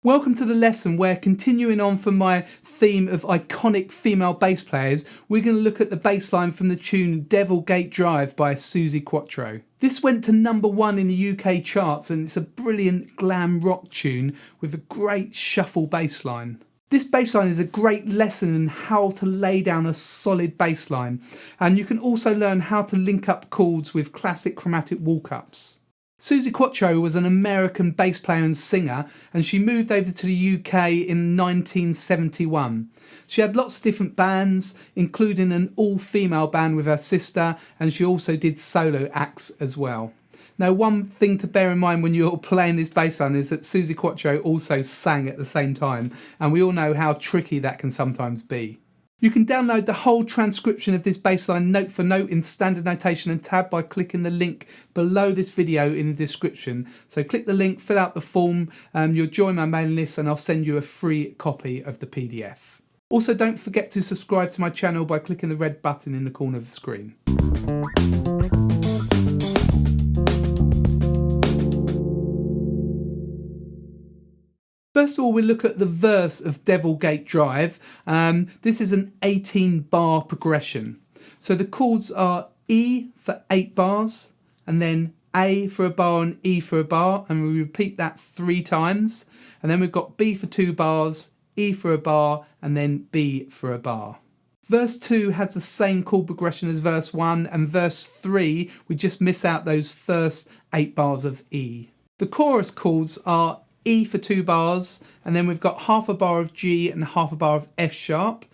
Welcome to the lesson where, continuing on from my theme of iconic female bass players, we're going to look at the bass line from the tune Devil Gate Drive by Suzi Quatro. This went to #1 in the UK charts and it's a brilliant glam rock tune with a great shuffle bass line. This bass line is a great lesson in how to lay down a solid bass line, and you can also learn how to link up chords with classic chromatic walk-ups. Suzi Quatro was an American bass player and singer, and she moved over to the UK in 1971. She had lots of different bands, including an all-female band with her sister, and she also did solo acts as well. Now, one thing to bear in mind when you're playing this bass line is that Suzi Quatro also sang at the same time, and we all know how tricky that can sometimes be. You can download the whole transcription of this bassline note for note in standard notation and tab by clicking the link below this video in the description. So click the link, fill out the form, you'll join my mailing list and I'll send you a free copy of the PDF. Also, don't forget to subscribe to my channel by clicking the red button in the corner of the screen. First of all, we'll look at the verse of Devil Gate Drive. This is an 18-bar progression. So the chords are E for 8 bars, and then A for a bar and E for a bar, and we repeat that 3 times. And then we've got B for 2 bars, E for a bar, and then B for a bar. Verse 2 has the same chord progression as verse 1, and verse 3, we just miss out those first 8 bars of E. The chorus chords are E for 2 bars, and then we've got half a bar of G and half a bar of F sharp,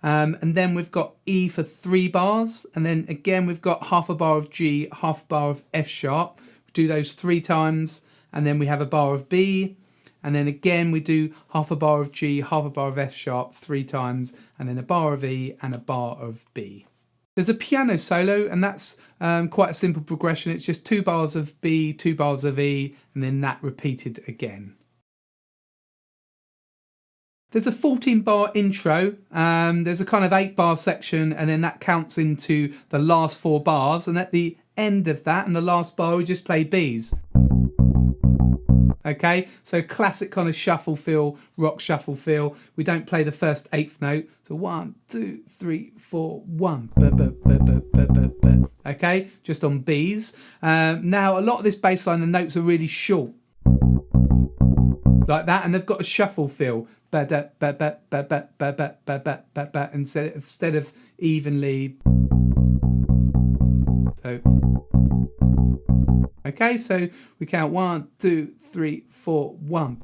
and then we've got E for 3 bars, and then again we've got half a bar of G, half a bar of F sharp. We do those 3 times, and then we have a bar of B, and then again we do half a bar of G, half a bar of F sharp 3 times, and then a bar of E and a bar of B. There's a piano solo, and that's quite a simple progression. It's just 2 bars of B, 2 bars of E, and then that repeated again. There's a 14-bar intro. There's a kind of 8-bar section, and then that counts into the last 4 bars. And at the end of that, and the last bar, we just play Bs. Okay, so classic kind of shuffle feel, rock shuffle feel. We don't play the first 8th note. So 1, 2, 3, 4, 1. Okay, just on Bs. Now, a lot of this bass line, the notes are really short. Like that, and they've got a shuffle feel. Instead of evenly. So. Okay, so we count 1, 2, 3, 4, 1.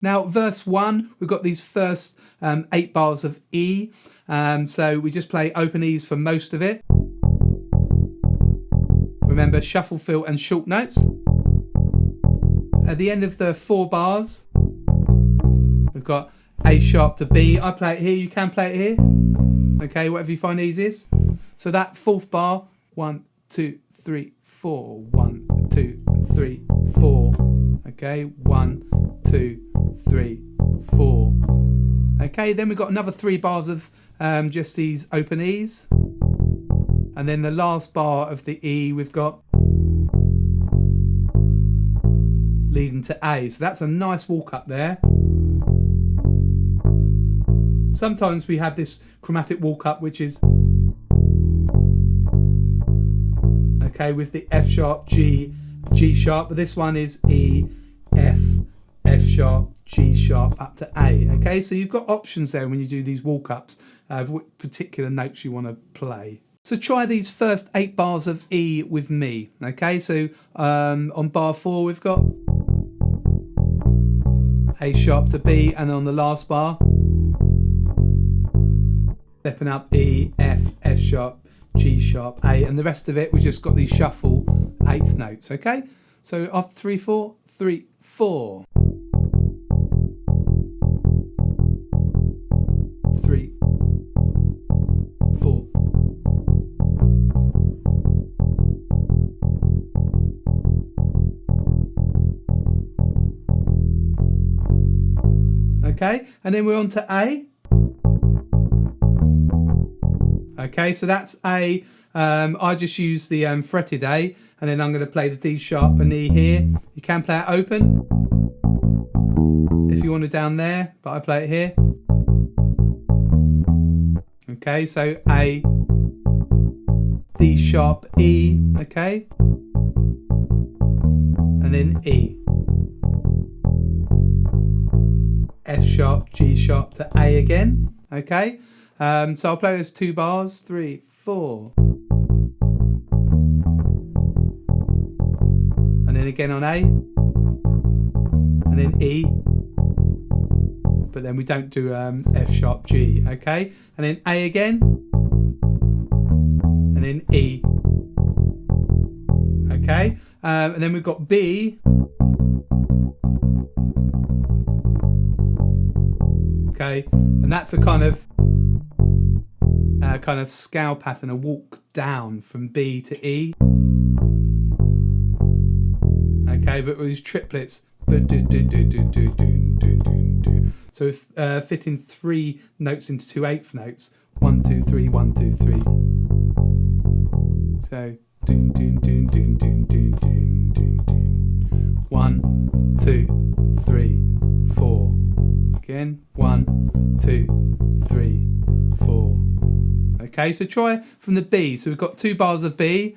Now, verse 1, we've got these first 8 bars of E. So we just play open E's for most of it. Remember, shuffle feel and short notes. At the end of the 4 bars, we've got A sharp to B. I play it here, you can play it here. Okay, whatever you find easiest. So that 4th bar, 1, 2, 3, 4, 1, 2, 3, 4. Okay, 1, 2, 3, 4. Okay, then we've got another 3 bars of just these open E's. And then the last bar of the E we've got leading to A. So that's a nice walk up there. Sometimes we have this chromatic walk up which is okay with the F sharp, G, G sharp, but this one is E, F, F sharp, G sharp up to A. Okay, so you've got options there when you do these walk ups of what particular notes you want to play. So try these first 8 bars of E with me. Okay, so on bar 4 we've got A sharp to B, and on the last bar stepping up E, F, F sharp, G sharp, A, and the rest of it we just got these shuffle 8th notes. Okay, so after 3, 4, 3, 4, 3, 4. Okay, and then we're on to A. Okay, so that's A I just use the fretted A, and then I'm going to play the D sharp and E here. You can play it open if you want it down there, but I play it here. Okay, so A, D sharp, E, okay, and then E. F sharp, G sharp to A again, okay. So I'll play those 2 bars, 3, 4. And then again on A, and then E. But then we don't do F sharp, G, okay. And then A again, and then E, okay. And then we've got B, okay, and that's a kind of scale pattern, a walk down from B to E, okay, but with these triplets, so fitting 3 notes into 2 eighth notes, 1, 2, 3, 1, 2, 3. So 1, 2, 3, 4. Again, 1, 2, 3, 4. Okay, so try from the B. So we've got 2 bars of B.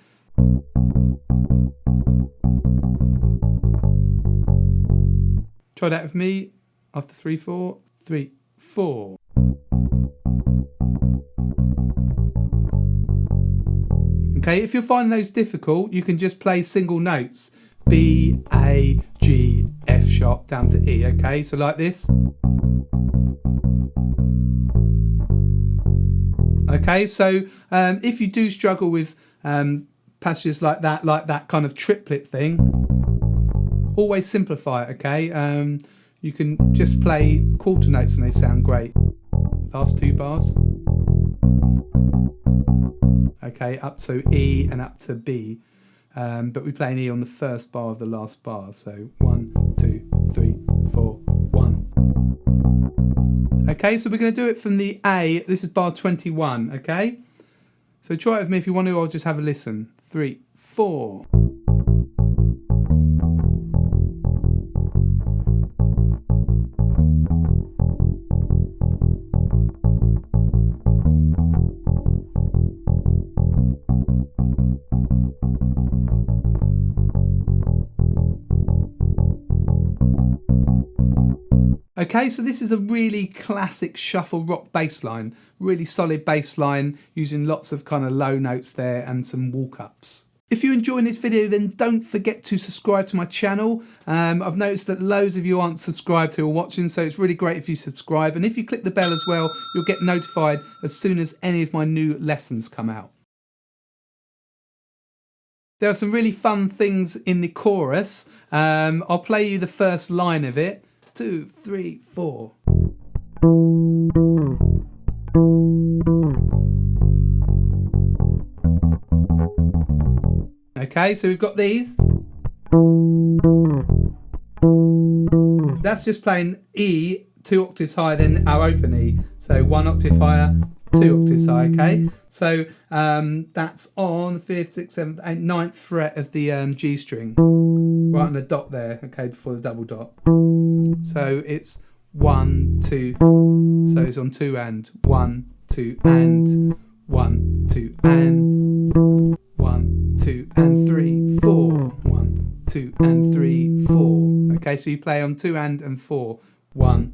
Try that with me. After 3, 4, 3, 4. Okay, if you're finding those difficult, you can just play single notes. B, A, G, F sharp down to E. Okay, so like this. Okay, so if you do struggle with passages like that kind of triplet thing, always simplify it, okay? You can just play quarter notes and they sound great. Last 2 bars. Okay, up to E and up to B. But we play an E on the first bar of the last bar. So 1, 2, 3, 4, 1. Okay, so we're going to do it from the A. This is bar 21, okay? So try it with me if you want to, or just have a listen. 3, 4. Okay, so this is a really classic shuffle rock bass line, really solid bass line using lots of kind of low notes there and some walk-ups. If you're enjoying this video, then don't forget to subscribe to my channel. I've noticed that loads of you aren't subscribed who are watching, so it's really great if you subscribe. And if you click the bell as well, you'll get notified as soon as any of my new lessons come out. There are some really fun things in the chorus. I'll play you the first line of it. 2, 3, 4. Okay, so we've got these. That's just playing E 2 octaves higher than our open E. So 1 octave higher, 2 octaves higher, okay? So that's on the 5th, 6th, 7th, 8th, 9th fret of the G string. Right on the dot there, okay, before the double dot. So it's 1, 2, so it's on 2 and 1, 2 and 1, 2 and 1, 2 and 3, 4, 1, 2 and 3, 4. Okay, so you play on 2 and 4, 1.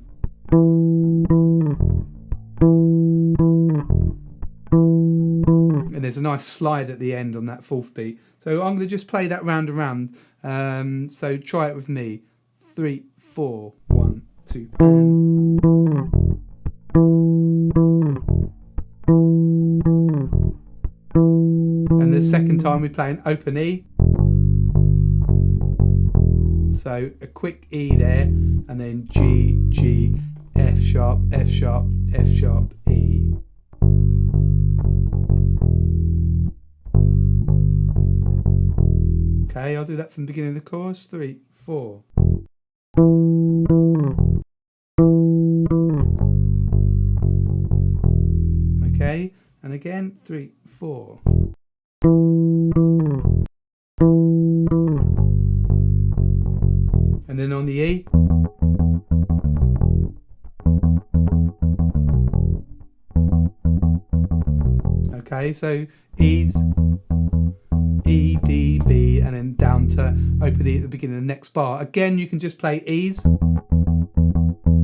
And there's a nice slide at the end on that 4th beat. So I'm going to just play that round and round. So try it with me. 3, 4, 1, 2, and. And the second time we play an open E. So a quick E there, and then G, G, F sharp, F sharp, F sharp, E. Okay, I'll do that from the beginning of the chorus. 3, 4. Okay, and again, 3, 4. And then on the E. Okay, so E's, E, D, B, and then down to open E at the beginning of the next bar. Again, you can just play E's.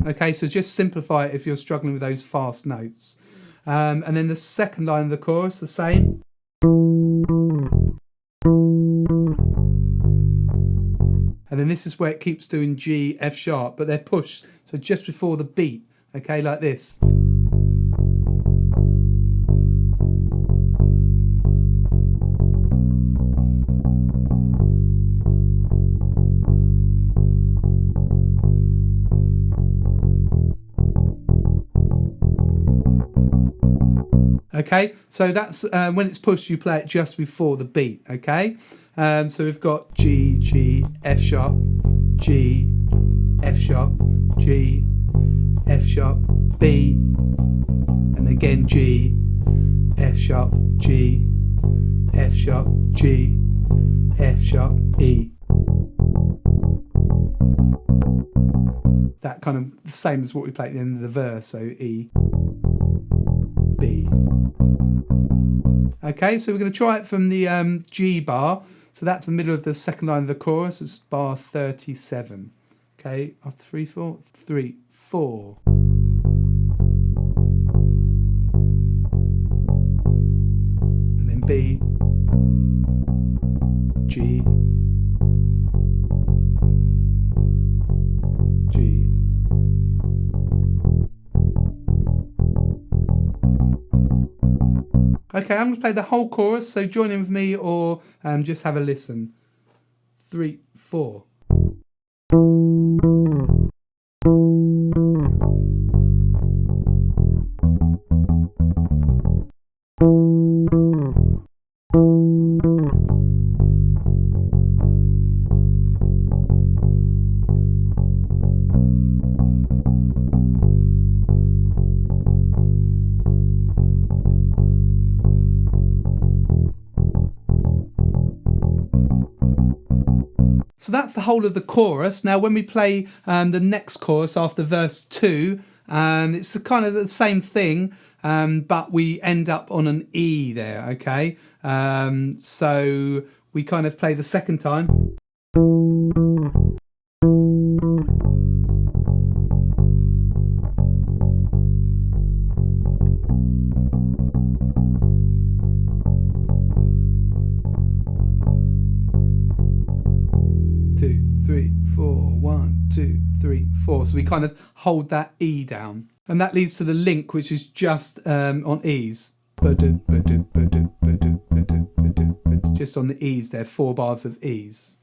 Okay, so just simplify it if you're struggling with those fast notes. And then the second line of the chorus, the same. And then this is where it keeps doing G, F sharp, but they're pushed. So just before the beat, okay, like this. Okay, so that's when it's pushed, you play it just before the beat. Okay, so we've got G, G, F sharp, G, F sharp, G, F sharp, B, and again G, F sharp, G, F sharp, G, F sharp, E. That kind of the same as what we play at the end of the verse. So E, B. Okay, so we're going to try it from the G bar. So that's the middle of the second line of the chorus. It's bar 37. Okay, 3, 4, 3, 4. And then B, G, G. Okay, I'm going to play the whole chorus, so join in with me or just have a listen. 3, 4. So that's the whole of the chorus. Now when we play the next chorus after verse 2, it's kind of the same thing, but we end up on an E there, okay? So we kind of play the second time. So we kind of hold that E down, and that leads to the link, which is just on E's. Just on the E's there, 4 bars of E's.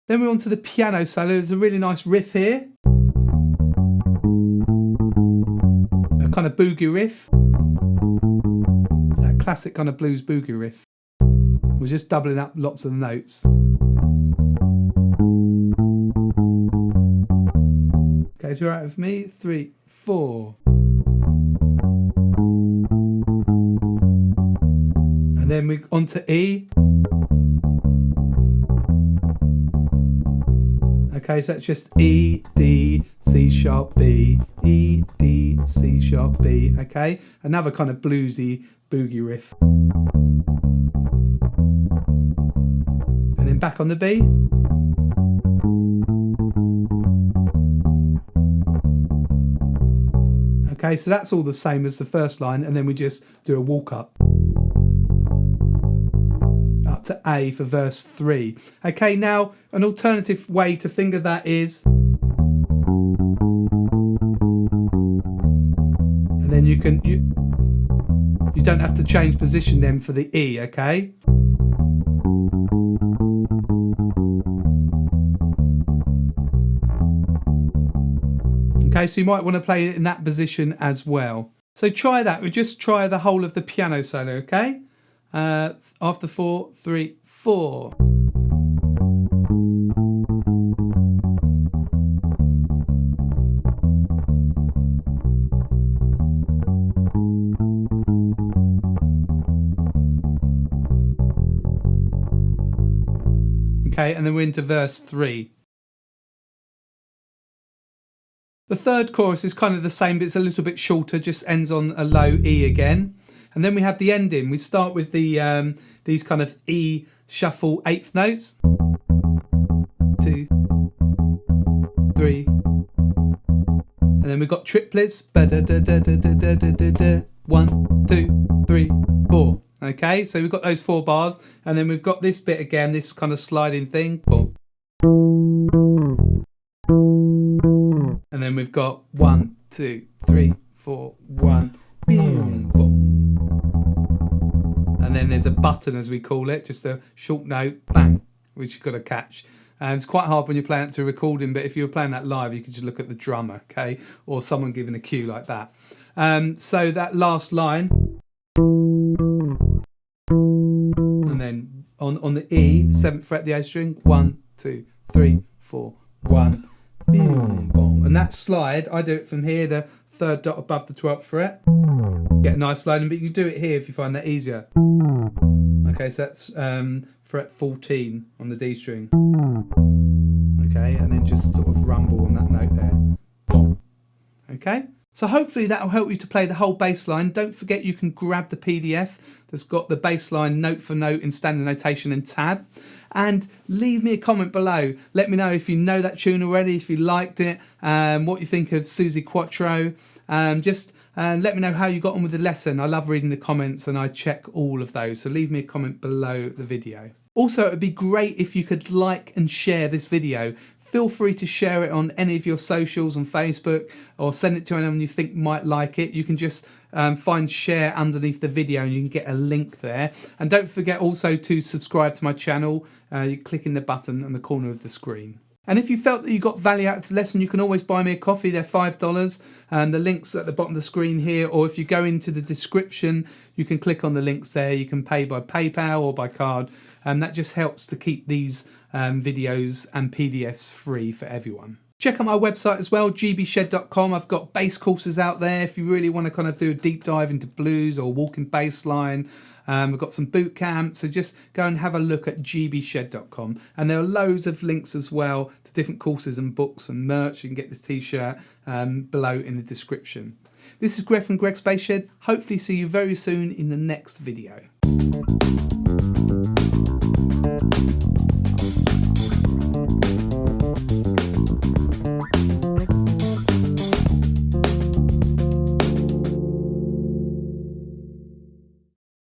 Then we're on to the piano solo. There's a really nice riff here, a kind of boogie riff, that classic kind of blues boogie riff. We're just doubling up lots of the notes. Okay, do you right with me? 3, 4. And then we're on to E. Okay, so that's just E, D, C sharp, B, E, D, C sharp, B. Okay, another kind of bluesy boogie riff. And then back on the B. Okay, so that's all the same as the first line, and then we just do a walk up to A for verse 3. Okay, now an alternative way to finger that is, and then you don't have to change position then for the E, okay? Okay, so you might want to play it in that position as well. So try that. We'll just try the whole of the piano solo, okay? After 4, 3, 4. Okay, and then we're into verse 3. The third chorus is kind of the same, but it's a little bit shorter, just ends on a low E again. And then we have the ending. We start with the these kind of E shuffle eighth notes. 2, 3. And then we've got triplets. 1, 2, 3, 4. Okay, so we've got those 4 bars. And then we've got this bit again, this kind of sliding thing. Boom. And then we've got 1, 2, 3, 4, 1, boom, boom. And then there's a button, as we call it, just a short note, bang, which you've got to catch. And it's quite hard when you're playing it to recording, but if you were playing that live, you could just look at the drummer, okay, or someone giving a cue like that. So that last line, and then on the E, 7th fret, the A string, 1, 2, 3, 4, 1. Boom, boom. And that slide, I do it from here, the 3rd dot above the 12th fret. Get a nice sliding, but you do it here if you find that easier. Okay, so that's fret 14 on the D string. Okay, and then just sort of rumble on that note there. Boom. Okay, so hopefully that will help you to play the whole bass line. Don't forget you can grab the PDF that's got the bass line note for note in standard notation and tab. And leave me a comment below. Let me know if you know that tune already, if you liked it, what you think of Suzi Quatro. Just let me know how you got on with the lesson. I love reading the comments and I check all of those. So leave me a comment below the video. Also, it would be great if you could like and share this video. Feel free to share it on any of your socials on Facebook or send it to anyone you think might like it. You can just find share underneath the video and you can get a link there. And don't forget also to subscribe to my channel. You click in the button on the corner of the screen. And if you felt that you got value out of this lesson, you can always buy me a coffee. They're $5. The link's at the bottom of the screen here. Or if you go into the description, you can click on the links there. You can pay by PayPal or by card. And that just helps to keep these videos and PDFs free for everyone. Check out my website as well, gbshed.com. I've got bass courses out there if you really want to kind of do a deep dive into blues or walking bass line. We've got some boot camps, so just go and have a look at gbshed.com. And there are loads of links as well to different courses and books and merch. You can get this t-shirt below in the description. This is Greg from Greg's Bass Shed. Hopefully see you very soon in the next video.